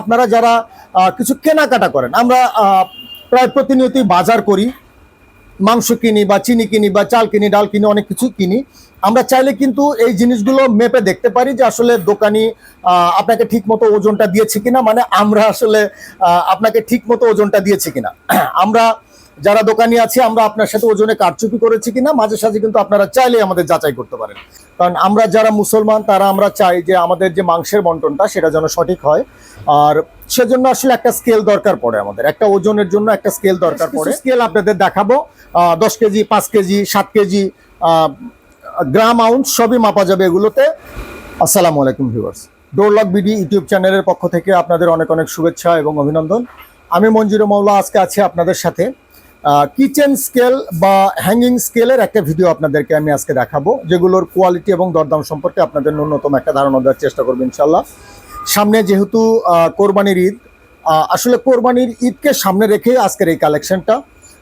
আপনারা যারা কিছু কেনাকাটা করেন, আমরা প্রায় প্রতিনিয়তই বাজার করি, মাংস কিনি বা চিনি কিনি বা চাল কিনি, ডাল কিনি, অনেক কিছু কিনি। আমরা চাইলে কিন্তু এই জিনিসগুলো মেপে দেখতে পারি যে আসলে দোকানি আপনাকে ঠিক মতো ওজনটা দিয়েছে কিনা, মানে আমরা আসলে আপনাকে ঠিক মতো ওজনটা দিয়েছে কিনা। আমরা যারা দোকানি আছি আমরা আপনার সাথে ওজনে কারচুপি করেছি কিনা মাঝে সাঝে কিন্তু আপনারা চাইলে আমাদের যাচাই করতে পারেন। কারণ আমরা যারা মুসলমান তারা আমরা চাই যে আমাদের যে মাংসের বন্টনটা সেটা যেন সঠিক হয়, আর সেজন্য আসলে একটা স্কেল দরকার পড়ে, আমাদের একটা ওজনের জন্য একটা স্কেল দরকার পড়ে। স্কেল আপনাদের দেখাবো, 10 কেজি, 5 কেজি, 7 কেজি, গ্রাম, আউন্স সবই মাপা যাবে এগুলোতে। আসসালামু আলাইকুম viewers, door lock BD YouTube চ্যানেলের পক্ষ থেকে আপনাদের অনেক অনেক শুভেচ্ছা এবং অভিনন্দন। আমি মঞ্জুর মাওলা আজকে আছি আপনাদের সাথে। কিচেন স্কেল বা হ্যাঙ্গিং স্কেলের একটা ভিডিও আপনাদেরকে আমি আজকে দেখাবো, যেগুলোর কোয়ালিটি এবং দরদাম সম্পর্কে আপনাদের ন্যূনতম একটা ধারণা দেওয়ার চেষ্টা করবো ইনশাল্লাহ। সামনে যেহেতু কোরবানির ঈদ, আসলে কোরবানির ঈদকে সামনে রেখে আজকের এই কালেকশনটা।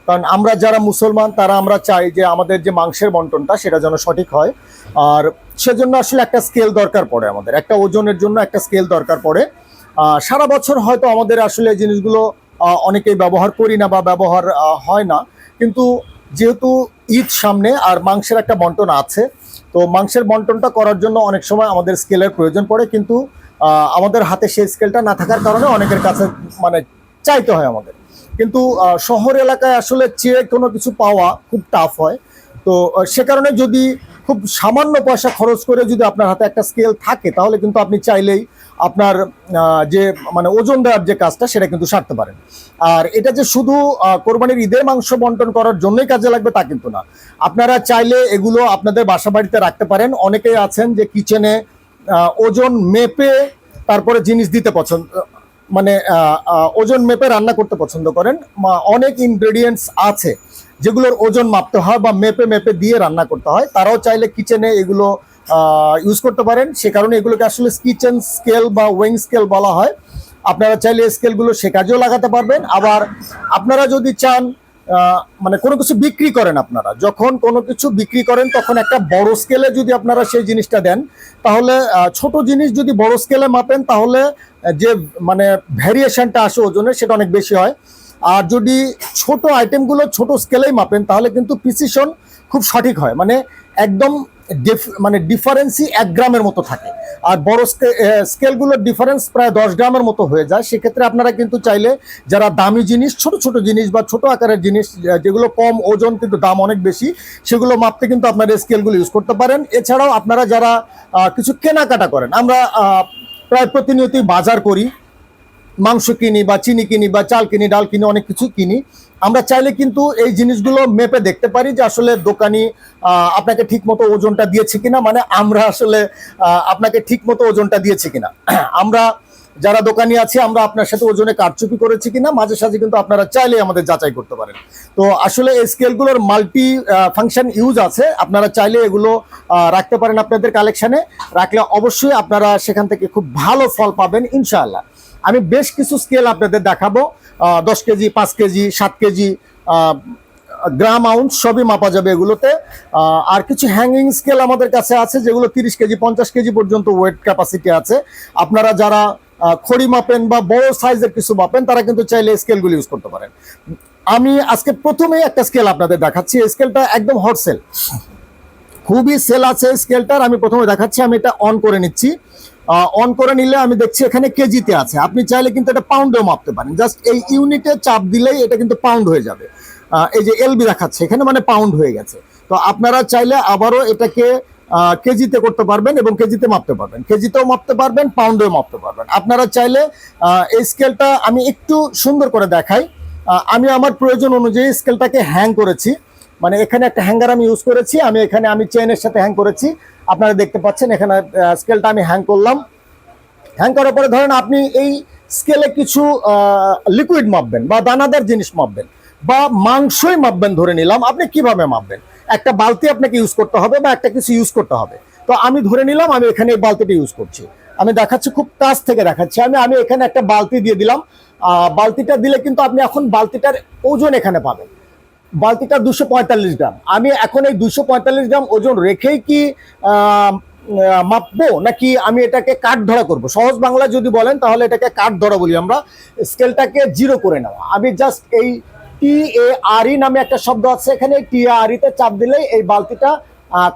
কারণ আমরা যারা মুসলমান তারা আমরা চাই যে আমাদের যে মাংসের বন্টনটা সেটা যেন সঠিক হয়, আর সেজন্য আসলে একটা স্কেল দরকার পড়ে, আমাদের একটা ওজনের জন্য একটা স্কেল দরকার পড়ে। সারা বছর হয়তো আমাদের আসলে এই জিনিসগুলো অনেকেই ব্যবহার করি না বা ব্যবহার হয় না, কিন্তু যেহেতু ঈদ সামনে আর মাংসের একটা বন্টন আছে, তো মাংসের বন্টনটা করার জন্য অনেক সময় আমাদের স্কেলের প্রয়োজন পড়ে, কিন্তু আমাদের হাতে সেই স্কেলটা না থাকার কারণে অনেকের কাছে মানে চাইতে হয় আমাদের। কিন্তু শহর এলাকায় আসলে চেয়ে কোনো কিছু পাওয়া খুব টাফ হয়, তো সে কারণে যদি খুব সামান্য পয়সা খরচ করে যদি আপনার হাতে একটা স্কেল থাকে তাহলে কিন্তু আপনি চাইলেই আপনার যে মানে ওজন দেওয়ার যে কাজটা সেটা কিন্তু সারতে পারেন। আর এটা যে শুধু কোরবানির ঈদের মাংস বন্টন করার জন্যই কাজে লাগবে তা কিন্তু না, আপনারা চাইলে এগুলো আপনাদের বাসা বাড়িতে রাখতে পারেন। অনেকেই আছেন যে কিচেনে ওজন মেপে তারপরে জিনিস দিতে পছন্দ, মানে ওজন মেপে রান্না করতে পছন্দ করেন। অনেক ইনগ্রেডিয়েন্টস আছে যেগুলোর ওজন মাপতে হয় বা মেপে মেপে দিয়ে রান্না করতে হয়, তারাও চাইলে কিচেনে এগুলো ইউজ করতে পারেন। সে কারণে এগুলোকে আসলে কিচেন স্কেল বা ওয়েং স্কেল বলা হয়। আপনারা চাইলে স্কেলগুলো সে কাজেও লাগাতে পারবেন। আবার আপনারা যদি চান মানে কোনো কিছু বিক্রি করেন, আপনারা যখন কোনো কিছু বিক্রি করেন তখন একটা বড় স্কেলে যদি আপনারা সেই জিনিসটা দেন, তাহলে ছোট জিনিস যদি বড় স্কেলে মাপেন তাহলে যে মানে ভ্যারিয়েশনটা আসে ওজনের সেটা অনেক বেশি হয়। আর যদি ছোট আইটেমগুলো ছোট স্কেলেই মাপেন তাহলে কিন্তু প্রিসিশন খুব সঠিক হয়, মানে একদম মানে ডিফারেন্সই 1 গ্রামের মতো থাকে। আর বড় স্কেলগুলোর ডিফারেন্স প্রায় 10 গ্রামের মতো হয়ে যায়। সেক্ষেত্রে আপনারা কিন্তু চাইলে যারা দামি জিনিস, ছোট ছোট জিনিস বা ছোট আকারের জিনিস যেগুলো কম ওজন কিন্তু দাম অনেক বেশি, সেগুলো মাপতে কিন্তু আপনারা স্কেলগুলো ইউজ করতে পারেন। এছাড়াও আপনারা যারা কিছু কেনাকাটা করেন, আমরা প্রায় প্রতিনিয়তই বাজার করি, মাংস কিনি বা চিনি কিনি বা চাল কিনি, ডাল কিনি, অনেক কিছু কিনি। আমরা চাইলে কিন্তু এই জিনিসগুলো মেপে দেখতে পারি যে আসলে দোকানি আপনাকে ঠিক মতো ওজনটা দিয়েছে কিনা, মানে আমরা আসলে আপনাকে ঠিক মতো ওজনটা দিয়েছে কিনা। আমরা যারা দোকানি আছি আমরা আপনার সাথে ওজনে কারচুপি করেছি কিনা মাঝে সাঝে কিন্তু আপনারা চাইলে আমাদের যাচাই করতে পারেন। তো আসলে এই স্কেলগুলোর মাল্টি ফাংশন ইউজ আছে, আপনারা চাইলে এগুলো রাখতে পারেন আপনাদের কালেকশনে। রাখলে অবশ্যই আপনারা সেখান থেকে খুব ভালো ফল পাবেন ইনশাআল্লাহ। আমি বেশ কিছু স্কেল আপনাদের দেখাবো, 10 কেজি, 5 কেজি, 7 কেজি, গ্রাম, আউন্স সবই মাপা যাবে এগুলোতে। আর কিছু হ্যাঙ্গিং স্কেল আমাদের কাছে আছে যেগুলো 30 কেজি, 50 কেজি পর্যন্ত ওয়েট ক্যাপাসিটি আছে। আপনারা যারা খড়ি মাপেন বা বড় সাইজের কিছু মাপেন তারা কিন্তু চাইলে স্কেলগুলো ইউজ করতে পারেন। আমি আজকে প্রথমেই একটা স্কেল আপনাদের দেখাচ্ছি। স্কেলটা একদম হট সেল, খুবই সেল আছে স্কেলটার। আমি প্রথমে দেখাচ্ছি, আমি এটা অন করে নিচ্ছি। অন করে নিলে আমি দেখছি এখানে কেজিতে আছে। আপনি চাইলে কিন্তু এটা পাউন্ডেও মাপতে পারেন, জাস্ট এই ইউনিটে চাপ দিলেই এটা কিন্তু পাউন্ড হয়ে যাবে। এই যে এলবি দেখাচ্ছে এখানে, মানে পাউন্ড হয়ে গেছে। তো আপনারা চাইলে আবারও এটাকে কেজিতে করতে পারবেন এবং কেজিতে মাপতে পারবেন, কেজিতেও মাপতে পারবেন, পাউন্ডেও মাপতে পারবেন। আপনারা চাইলে এই স্কেলটা আমি একটু সুন্দর করে দেখাই। আমি আমার প্রয়োজন অনুযায়ী স্কেলটাকে হ্যাং করেছি, মানে এখানে একটা হ্যাঙ্গার আমি ইউজ করেছি। আমি চেইনের সাথে হ্যাং করেছি, আপনারা দেখতে পাচ্ছেন এখানে স্কেলটা আমি হ্যাং করলাম। হ্যাং করার পরে ধরেন আপনি এই স্কেলে কিছু লিকুইড মাপবেন বা দানাদার জিনিস মাপবেন বা মাংসই মাপবেন ধরে নিলাম, আপনি কিভাবে মাপবেন? একটা বালতি আপনাকে ইউজ করতে হবে বা একটা কিছু ইউজ করতে হবে। তো আমি ধরে নিলাম আমি এখানে এই বালতিটা ইউজ করছি। আমি দেখাচ্ছি, খুব কাছ থেকে দেখাচ্ছি। আমি এখানে একটা বালতি দিয়ে দিলাম। বালতিটা দিলে কিন্তু আপনি এখন বালতিটার ওজন এখানে পাবেন। বালতিটা 245 গ্রাম। আমি এখন এই 245 গ্রাম ওজন রেখেই কি মাপবো নাকি আমি এটাকে কাঠ ধরা করব? সহজ বাংলা যদি বলেন তাহলে এটাকে কাঠ ধরা বলি আমরা। স্কেলটাকে জিরো করে নেওয়া। আমি জাস্ট এই TARE নামে একটা শব্দ আছে এখানে, TARE তে চাপ দিলেই এই বালতিটা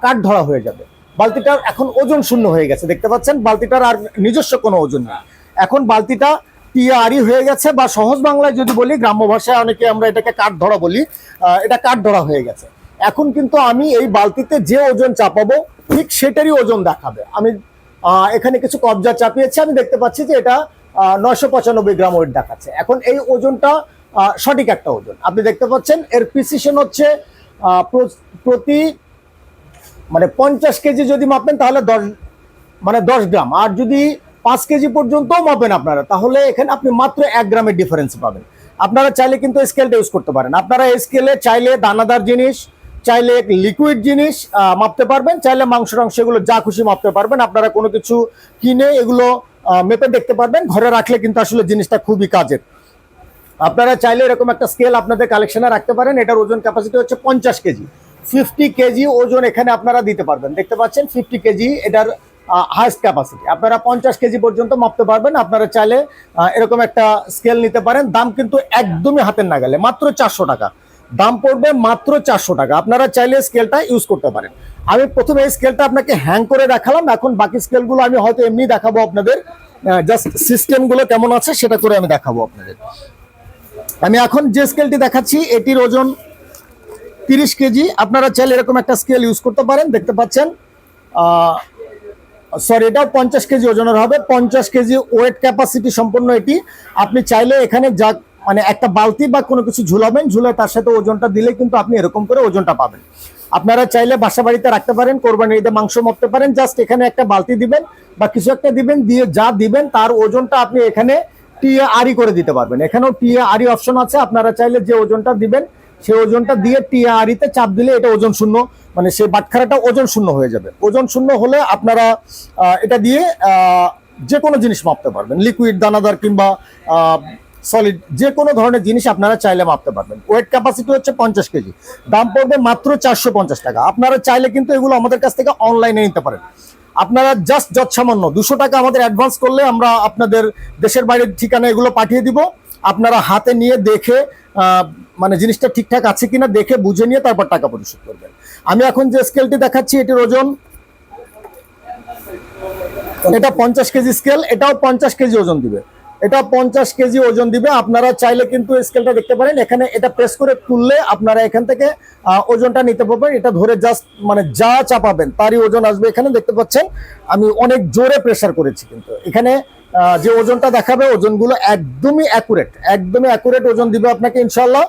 কাঠ ধরা হয়ে যাবে। বালতিটার এখন ওজন শূন্য হয়ে গেছে, দেখতে পাচ্ছেন বালতিটার আর নিজস্ব কোনো ওজন নেই। এখন বালতিটা TARE হয়ে গেছে, বা সহজ বাংলায় যদি বলি, গ্রাম্য ভাষায় অনেকে আমরা এটাকে কাঠ ধরা বলি, এটা কাঠ ধরা হয়ে গেছে। এখন কিন্তু আমি এই বালতিতে যে ওজন চাপাবো ঠিক সেটারই ওজন দেখাবে। আমি এখানে কিছু কবজা চাপিয়েছি, আমি দেখতে পাচ্ছি যে এটা 995 গ্রাম ওয়েট দেখাচ্ছে। এখন এই ওজনটা সঠিক একটা ওজন আপনি দেখতে পাচ্ছেন। এর প্রিসিশন হচ্ছে প্রতি মানে 50 কেজি যদি মাপেন তাহলে 10 গ্রাম, আর যদি 5 কেজি পর্যন্ত মাপেন আপনারা, তাহলে এখানে আপনি মাত্র 1 গ্রামের ডিফারেন্স পাবেন। আপনারা চাইলে কিন্তু স্কেলটা ইউজ করতে পারেন। আপনারা স্কেলে চাইলে দানাদার জিনিস, চাইলে লিকুইড জিনিস মাপতে পারবেন, চাইলে মাংস এগুলো যা খুশি মাপতে পারবেন। আপনারা কোনো কিছু কিনে এগুলো মেপে দেখতে পারবেন। ঘরে রাখলে কিন্তু আসলে জিনিসটা খুবই কাজের। আপনারা চাইলে এরকম একটা স্কেল আপনাদের কালেকশনে রাখতে পারেন। এটার ওজন ক্যাপাসিটি হচ্ছে 50 কেজি। 50 কেজি ওজন এখানে আপনারা দিতে পারবেন। দেখতে পাচ্ছেন 50 কেজি এটার হাইস্ট ক্যাপাসিটি। আপনারা 50 কেজি পর্যন্ত মাপতে পারবেন। আপনারা চাইলে এরকম একটা স্কেল নিতে পারেন। দাম কিন্তু একদমই হাতের নাগালে, মাত্র 400 টাকা দাম পড়বে, মাত্র 400 টাকা। আপনারা চাইলে স্কেলটা ইউজ করতে পারেন। আমি প্রথমে এই স্কেলটা আপনাকে হ্যাং করে দেখালাম, এখন বাকি স্কেলগুলো আমি হয়তো এমনি দেখাবো আপনাদের। জাস্ট সিস্টেমগুলো কেমন আছে সেটা করে আমি দেখাবো আপনাদের। আমি এখন যে স্কেলটি দেখাচ্ছি এটির ওজন 30 কেজি। আপনারা চাইলে এরকম একটা স্কেল ইউজ করতে পারেন। দেখতে পাচ্ছেন সরি, এটাও 50 কেজি ওজনের হবে। 50 কেজি ওয়েট ক্যাপাসিটি সম্পন্ন এটি। আপনি চাইলে এখানে যা মানে একটা বালতি বা কোনো কিছু ঝুলাবেন, ঝুলে তার সাথে ওজনটা দিলে কিন্তু আপনি এরকম করে ওজনটা পাবেন। আপনারা চাইলে বাসা বাড়িতে রাখতে পারেন, কোরবানির ঈদে মাংস মাপতে পারেন। জাস্ট এখানে একটা বালতি দিবেন বা কিছু একটা দিবেন, দিয়ে যা দিবেন তার ওজনটা আপনি এখানে TARE করে দিতে পারবেন। এখানেও TARE অপশন আছে। আপনারা চাইলে যে ওজনটা দিবেন সেই ওজনটা দিয়ে TARE তে চাপ দিলে এটা ওজন শূন্য, মানে সেই বাটখারাটা ওজন শূন্য হয়ে যাবে। ওজন শূন্য হলে আপনারা এটা দিয়ে যে কোনো জিনিস মাপতে পারবেন, লিকুইড, দানাদার কিংবা সলিড, যে কোনো ধরনের জিনিস আপনারা চাইলে মাপতে পারবেন। ওয়েট ক্যাপাসিটি হচ্ছে 50 কেজি। দাম পড়বে মাত্র 450 টাকা। আপনারা চাইলে কিন্তু এগুলো আমাদের কাছ থেকে অনলাইনে নিতে পারেন। আপনারা জাস্ট যৎসামান্য 200 টাকা আমাদের অ্যাডভান্স করলে আমরা আপনাদের দেশের বাইরের ঠিকানা এগুলো পাঠিয়ে দিব। আপনারা হাতে নিয়ে দেখে মানে জিনিসটা ঠিকঠাক আছে কিনা দেখে বুঝে নিয়ে তারপর টাকা পরিশোধ করবেন। আমি এখন যে স্কেলটি দেখাচ্ছি এটির ওজন, এটা 50 কেজি স্কেল, এটাও 50 কেজি ওজন দিবে, এটা 50 কেজি ওজন দিবে। আপনারা চাইলে কিন্তু স্কেলটা দেখতে পারেন, এখানে এটা প্রেস করে তুললে আপনারা এখান থেকে ওজনটা নিতে পারবেন। এটা ধরে জাস্ট মানে যা চাপাবেন তারই ওজন আসবে। এখানে দেখতে পাচ্ছেন আমি অনেক জোরে প্রেসার করেছি, কিন্তু এখানে যে ওজনটা দেখাবে ওজনগুলো একদমই অ্যাকুরেট ওজন দিবে আপনাকে ইনশাল্লাহ।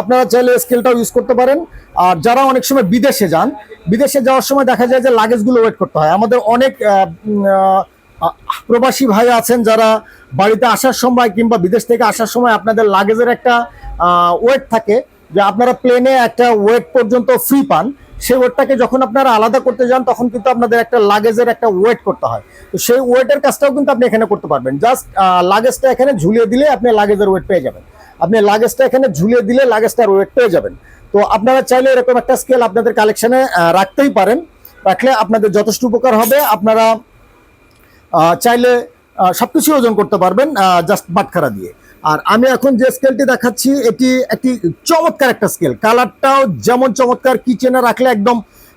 আপনারা চাইলে স্কেলটাও ইউজ করতে পারেন। আর যারা অনেক সময় বিদেশে যান, বিদেশে যাওয়ার সময় দেখা যায় যে লাগেজগুলো ওয়েট করতে হয়। আমাদের অনেক প্রবাসী ভাই আছেন যারা বাড়িতে আসার সময় কিংবা বিদেশ থেকে আসার সময় আপনাদের লাগেজের একটা ওয়েট থাকে, যে আপনারা প্লেনে একটা ওয়েট পর্যন্ত ফ্রি পান। সেই ওয়েটটাকে যখন আপনারা আলাদা করতে যান তখন কিন্তু আপনাদের একটা লাগেজের একটা ওয়েট করতে হয়। তো সেই ওয়েটের কাজটাও কিন্তু আপনি এখানে করতে পারবেন। জাস্ট লাগেজটা এখানে ঝুলিয়ে দিলে আপনি লাগেজের ওয়েট পেয়ে যাবেন। আপনি লাগেজটা এখানে ঝুলিয়ে দিলে লাগেজটার ওয়েট পেয়ে যাবেন। তো আপনারা চাইলে এরকম একটা স্কেল আপনাদের কালেকশনে রাখতেই পারেন। রাখলে আপনাদের যথেষ্ট উপকার হবে। আপনারা চাইলে সবকিছু ওজন করতে পারবেন জাস্ট বাটখারা দিয়ে। আর আমি এখন যে স্কেলটি দেখাচ্ছি এটি একটি চমৎকার একটা স্কেল। কালারটাও যেমন চমৎকার, কিচেনে রাখলে একদম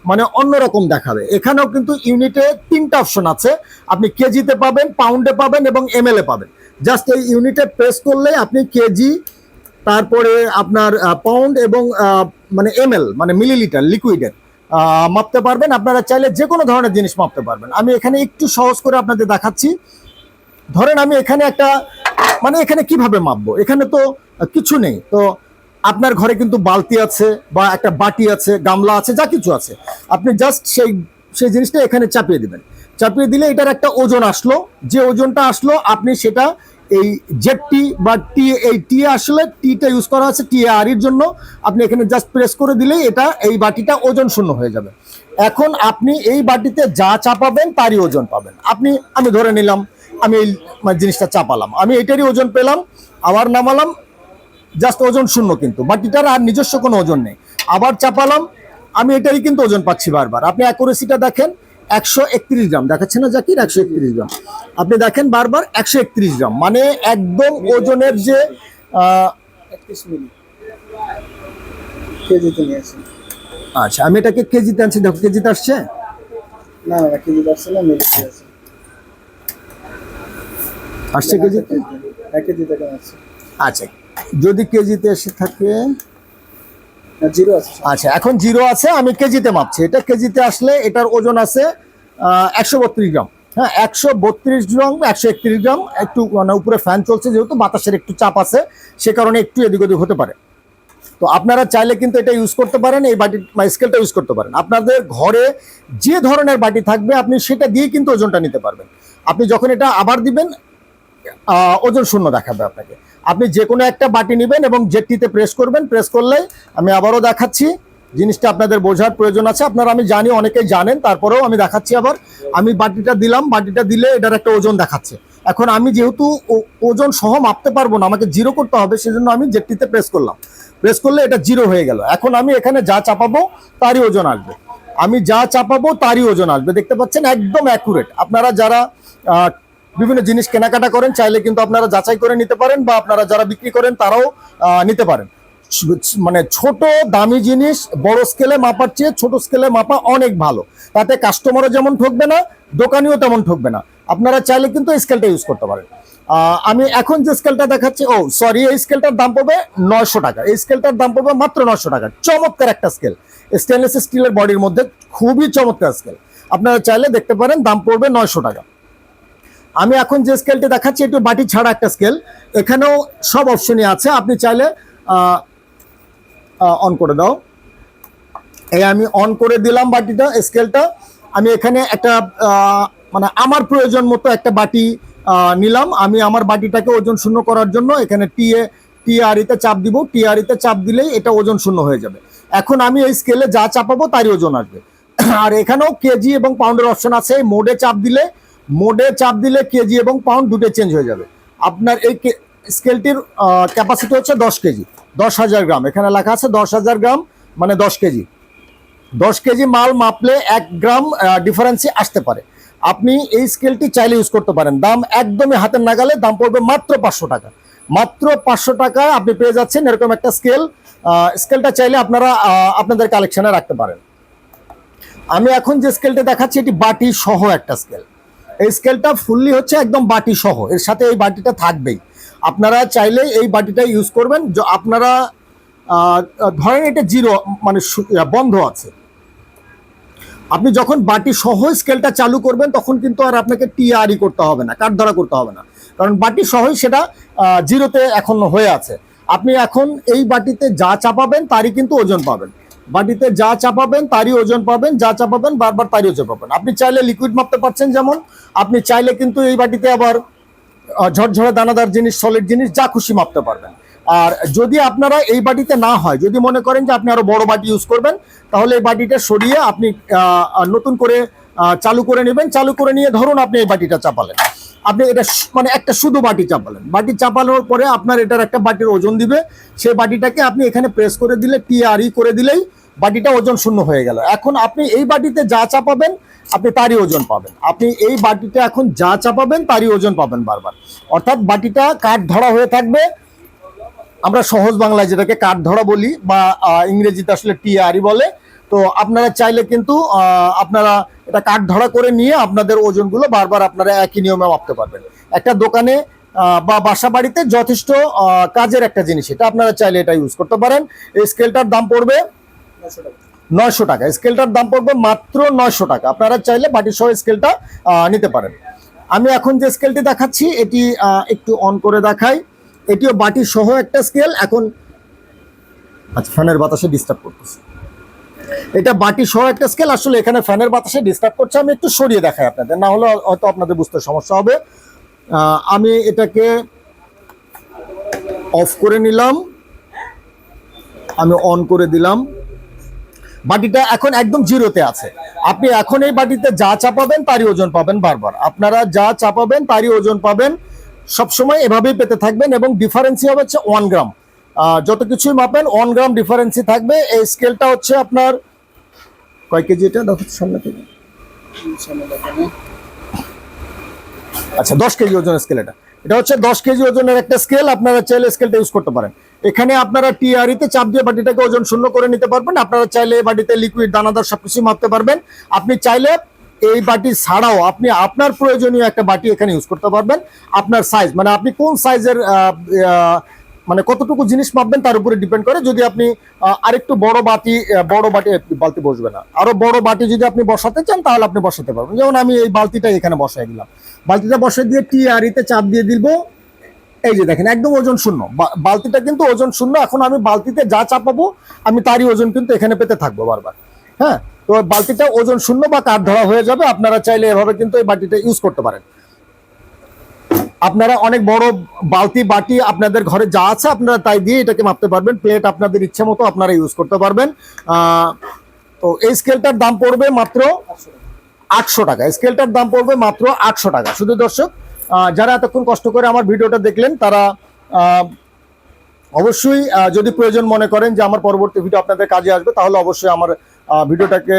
মানে অন্যরকম দেখাবে। এখানেও কিন্তু ইউনিটে 3টা অপশন আছে। আপনি কেজিতে পাবেন, পাউন্ডে পাবেন এবং ML এ পাবেন। জাস্ট এই ইউনিটে প্রেস করলে আপনি কেজি, তারপরে আপনার পাউন্ড এবং মানে ML মানে মিলিলিটার লিকুইডের মাপতে পারবেন। আপনারা চাইলে যে কোনো ধরনের জিনিস মাপতে পারবেন। আমি এখানে একটু সহজ করে আপনাদের দেখাচ্ছি। ধরেন আমি এখানে একটা মানে এখানে কিভাবে মাপবো, এখানে তো কিছু নেই। তো আপনার ঘরে কিন্তু বালতি আছে বা একটা বাটি আছে, গামলা আছে, যা কিছু আছে, আপনি জাস্ট সেই জিনিসটা এখানে চাপিয়ে দিবেন। চাপিয়ে দিলে এটার একটা ওজন আসলো। যে ওজনটা আসলো আপনি সেটা এই জেডটি বা টি আসলে টিটা ইউজ করা আছে TARE জন্য। আপনি এখানে জাস্ট প্রেস করে দিলেই এটা এই বাটিটা ওজন শূন্য হয়ে যাবে। এখন আপনি এই বাটিতে যা চাপাবেন তারই ওজন পাবেন। আমি ধরে নিলাম আমি এই জিনিসটা চাপালাম, আমি এটারই ওজন পেলাম, আবার নামালাম, জাস্ট ওজন শূন্য, কিন্তু বাটিটার আর নিজস্ব কোনো ওজন নেই। আবার চাপালাম, আমি এটারই কিন্তু ওজন পাচ্ছি বারবার। আপনি অ্যাকুরেসিটা দেখেন, 131 গ্রাম দেখাচ্ছে না জাকির, 131 গ্রাম। আপনি দেখেন বারবার 131 গ্রাম, মানে একদম ওজনের যে 31 মিলি কেজিতে নিয়ে আসেন। আচ্ছা আমি এটাকে কেজিতে আনছি, দেখো কেজিতে আসছে। না না কেজিতে আসছে না, মিলিতে আছে। আসছে কেজিতে, 1 কেজিতে কেন আসছে? আচ্ছা যদি কেজিতে এসে থাকে, না জিরো আছে। আচ্ছা এখন জিরো আছে, আমি কেজিতে মাপছি। এটা কেজিতে আসলে এটার ওজন আছে 132 গ্রাম। হ্যাঁ 132 গ্রাম, 131 গ্রাম। একটু মানে উপরে ফ্যান চলছে যেহেতু বাতাসের একটু চাপ আছে, সে কারণে একটু এদিক ওদিক হতে পারে। তো আপনারা চাইলে কিন্তু এটা ইউজ করতে পারেন, এই বাটি স্কেলটা ইউজ করতে পারেন। আপনাদের ঘরে যে ধরনের বাটি থাকবে আপনি সেটা দিয়ে কিন্তু ওজনটা নিতে পারবেন। আপনি যখন এটা আবার দিবেন ওজন শূন্য দেখাবে আপনাকে। আপনি যে কোনো একটা বাটি নেবেন এবং জেটটিতে প্রেস করবেন, প্রেস করলে আমি আবারও দেখাচ্ছি, জিনিসটা আপনাদের বোঝার প্রয়োজন আছে। আপনারা আমি জানি অনেকেই জানেন, তারপরেও আমি দেখাচ্ছি আবার। আমি বাটিটা দিলাম, বাটিটা দিলে এটার একটা ওজন দেখাচ্ছে। এখন আমি যেহেতু ওজন সহ মাপতে পারবো না, আমাকে জিরো করতে হবে, সেজন্য আমি জেটটিতে প্রেস করলাম। প্রেস করলে এটা জিরো হয়ে গেল। এখন আমি এখানে যা চাপাবো তারই ওজন আসবে, আমি যা চাপাবো তারই ওজন আসবে। দেখতে পাচ্ছেন একদম অ্যাকুরেট। আপনারা যারা বিভিন্ন জিনিস কেনাকাটা করেন চাইলে কিন্তু আপনারা যাচাই করে নিতে পারেন, বা আপনারা যারা বিক্রি করেন তারাও নিতে পারেন। মানে ছোট দামি জিনিস বড় স্কেলে মাপার চেয়ে ছোট স্কেলে মাপা অনেক ভালো। তাতে কাস্টমারও যেমন ঠকবে না, দোকানিও তেমন ঠকবে না। আপনারা চাইলে কিন্তু এই স্কেলটা ইউজ করতে পারেন। আমি এখন যে স্কেলটা দেখাচ্ছি, ও সরি, এই স্কেলটার দাম পড়বে 900 টাকা। এই স্কেলটার দাম পড়বে মাত্র 900 টাকা। চমৎকার একটা স্কেল, স্টেনলেস স্টিলের বডির মধ্যে খুবই চমৎকার স্কেল। আপনারা চাইলে দেখতে পারেন, দাম পড়বে 900 টাকা। আমি এখন যে স্কেলটি দেখাচ্ছি একটু বাটি ছাড়া একটা স্কেল, এখানেও সব অপশনই আছে। আপনি চাইলে অন করে দাও, এই আমি অন করে দিলাম বাটিটা, স্কেলটা। আমি এখানে একটা মানে আমার প্রয়োজন মতো একটা বাটি নিলাম। আমি আমার বাটিটাকে ওজন শূন্য করার জন্য এখানে টিআরিতে চাপ দিব। টিআরিতে চাপ দিলেই এটা ওজন শূন্য হয়ে যাবে। এখন আমি এই স্কেলে যা চাপাবো তারই ওজন আসবে। আর এখানেও কেজি এবং পাউন্ডের অপশন আছে। মোডে চাপ দিলে কেজি এবং পাউন্ড দুটো চেঞ্জ হয়ে যাবে। আপনার এই স্কেলটির ক্যাপাসিটি হচ্ছে 10 কেজি, 10,000 গ্রাম। এখানে লেখা আছে 10,000 গ্রাম মানে 10 কেজি। 10 কেজি মাল মাপলে 1 গ্রাম ডিফারেন্সই আসতে পারে। আপনি এই স্কেলটি চাইলে ইউজ করতে পারেন। দাম একদমই হাতের নাগালে, দাম পড়বে মাত্র 500 টাকা। মাত্র 500 টাকায় আপনি পেয়ে যাচ্ছেন এরকম একটা স্কেল। স্কেলটা চাইলে আপনারা আপনাদের কালেকশনে রাখতে পারেন। আমি এখন যে স্কেলটা দেখাচ্ছি এটি বাটি সহ একটা স্কেল। এই স্কেলটা ফুললি হচ্ছে একদম বাটি সহ, এর সাথে এই বাটিটা থাকবেই। আপনারা চাইলে এই বাটিটা ইউজ করবেন। আপনারা ধরেন এটা জিরো মানে বন্ধ আছে, আপনি যখন বাটি সহ স্কেলটা চালু করবেন তখন কিন্তু আর আপনাকে টিআরই করতে হবে না, কাঠ ধরা করতে হবে না, কারণ বাটি সহই সেটা জিরোতে এখন হয়ে আছে। আপনি এখন এই বাটিতে যা চাপাবেন তারই কিন্তু ওজন পাবেন। বাটিতে যা চাপাবেন তারই ওজন পাবেন, যা চাপাবেন বারবার তারই ওজন পাবেন। আপনি চাইলে লিকুইড মাপতে পারছেন, যেমন আপনি চাইলে কিন্তু এই বাটিতে আবার ঝরঝরে দানাদার জিনিস, সলিড জিনিস যা খুশি মাপতে পারবেন। আর যদি আপনারা এই বাটিতে না হয়, যদি মনে করেন যে আপনি আরো বড় বাটি ইউজ করবেন, তাহলে এই বাটিটা সরিয়ে আপনি নতুন করে চালু করে নেবেন। চালু করে নিয়ে ধরুন আপনি এই বাটিটা চাপালেন, আপনি এটা মানে একটা শুধু বাটি চাপালেন। বাটি চাপানোর পরে আপনার এটার একটা বাটির ওজন দিবে। সেই বাটিটাকে আপনি এখানে প্রেস করে দিলে, টিআরই করে দিলেই বাটিটা ওজন শূন্য হয়ে গেল। এখন আপনি এই বাটিতে যা চাপাবেন আপনি তারই ওজন পাবেন। আপনি এই বাটিতে এখন যা চাপাবেন তারই ওজন পাবেন বারবার। অর্থাৎ বাটিটা কাঠ ধরা হয়ে থাকবে। আমরা সহজ বাংলায় যেটাকে কাঠ ধরা বলি, বা ইংরেজিতে আসলে টিআরই বলে। তো আপনারা চাইলে কিন্তু আপনারা এটা কাঠ ধরা করে নিয়ে আপনাদের ওজনগুলো বারবার আপনারা একই নিয়মে মাপতে পারবেন। একটা দোকানে বা বাসা বাড়িতে যথেষ্ট কাজের একটা জিনিস, এটা আপনারা চাইলে এটা ইউজ করতে পারেন। এই স্কেলটার দাম পড়বে 900 টাকা। স্কেলটার দাম পড়বে মাত্র 900 টাকা। আপনারা চাইলে বাটি সহ স্কেলটা নিতে পারেন। আমি এখন যে স্কেলটি দেখাচ্ছি এটি একটু অন করে দেখাই। এটিও বাটি সহ একটা স্কেল। এখন আচ্ছা, ফ্যানের বাতাসে ডিস্টার্ব করতেছে। এটা বাটি সহ একটা স্কেল। আসলে এখানে ফ্যানের বাতাসে ডিস্টার্ব করছে, আমি একটু সরিয়ে দেখাই আপনাদের, না হলে হয়তো আপনাদের বুঝতে সমস্যা হবে। আমি এটাকে অফ করে নিলাম, আমি অন করে দিলাম। বাটিটা এখন একদম জিরোতে আছে। আপনি এখন এই বাটিতে যা চাপাবেন তারই ওজন পাবেন বারবার। আপনারা যা চাপাবেন তারই ওজন পাবেন, সবসময় এভাবেই পেতে থাকবেন। এবং ডিফারেন্সই হবে হচ্ছে 1 গ্রাম। যত কিছুই মাপেন 1 গ্রাম ডিফারেন্সই থাকবে। এই স্কেলটা হচ্ছে আপনার কয় কেজি, এটা দেখো সামনে থেকে সামনে দেখানো। আচ্ছা 10 কেজি ওজনের স্কেল, এটা হচ্ছে 10 কেজি ওজনের একটা স্কেল। আপনারা চাইলে স্কেলটা ইউজ করতে পারেন। এখানে আপনারা টিআরিতে চাপ দিয়ে বাটিটাকে ওজন শূন্য করে নিতে পারবেন। আপনারা চাইলে এই বাটিতে লিকুইড দানাদার সবকিছু মাপতে পারবেন। আপনি চাইলে এই বাটি ছাড়াও আপনি আপনার প্রয়োজনীয় একটা বাটি এখানে ইউজ করতে পারবেন। আপনার সাইজ মানে আপনি কোন সাইজের মানে কতটুকু জিনিস মাপবেন তার উপরে ডিপেন্ড করে। যদি আপনি আরেকটু বড় বাটি বালতি বসবে না, আরো বড় বাটি যদি আপনি বসাতে চান তাহলে আপনি বসাতে পারবেন। যেমন আমি এই বালতিটা এখানে বসাই দিলাম, বালতিটা বসে দিয়ে টিআরিতে চাপ দিয়ে দিব। এই যে দেখেন একদম ওজন শূন্য, বালতিটা কিন্তু ওজন শূন্য। এখন আমি বালতিতে যা চাপাবো আমি তারই ওজন কিন্তু এখানে পেতে থাকবো বারবার। হ্যাঁ, তো বালতিটা ওজন শূন্য বা কাঠ ধরা হয়ে যাবে। আপনারা চাইলে এভাবে কিন্তু এই বাটিটা ইউজ করতে পারেন। আপনারা অনেক বড় বালতি বাটি আপনাদের ঘরে যা আছে আপনারা তাই দিয়ে এটাকে মাপতে পারবেন। প্লেট আপনাদের ইচ্ছে মতো আপনারা ইউজ করতে পারবেন। তো এই স্কেলটার দাম পড়বে মাত্র 800 টাকা। স্কেলটার দাম পড়বে মাত্র 800 টাকা। শুধু দর্শক যারা এতক্ষণ কষ্ট করে আমার ভিডিওটা দেখলেন তারা অবশ্যই যদি প্রয়োজন মনে করেন যে আমার পরবর্তী ভিডিও আপনাদের কাজে আসবে, তাহলে অবশ্যই আমার ভিডিওটাকে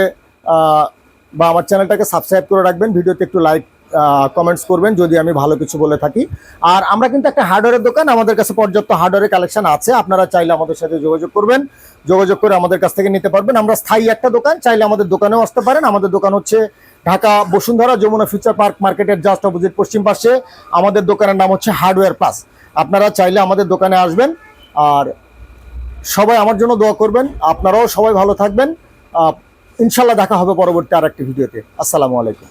বা আমার চ্যানেলটাকে সাবস্ক্রাইব করে রাখবেন। ভিডিওতে একটু লাইক কমেন্টস করবেন যদি আমি ভালো কিছু বলে থাকি। আর আমরা কিন্তু একটা হার্ডওয়্যারের দোকান, আমাদের কাছে পর্যাপ্ত হার্ডওয়্যারের কালেকশন আছে। আপনারা চাইলে আমাদের সাথে যোগাযোগ করবেন, যোগাযোগ করে আমাদের কাছ থেকে নিতে পারবেন। আমরা স্থায়ী একটা দোকান, চাইলে আমাদের দোকানেও আসতে পারেন। আমাদের দোকান হচ্ছে ঢাকা বসুন্ধরা যমুনা ফিউচার পার্ক মার্কেটের জাস্ট অপোজিট পশ্চিম পাশে। আমাদের দোকানের নাম হচ্ছে হার্ডওয়্যার প্লাস। আপনারা চাইলে আমাদের দোকানে আসবেন। আর সবাই আমার জন্য দোয়া করবেন। আপনারাও সবাই ভালো থাকবেন। ইনশাল্লাহ দেখা হবে পরবর্তী আর একটি ভিডিওতে। আসসালামু আলাইকুম।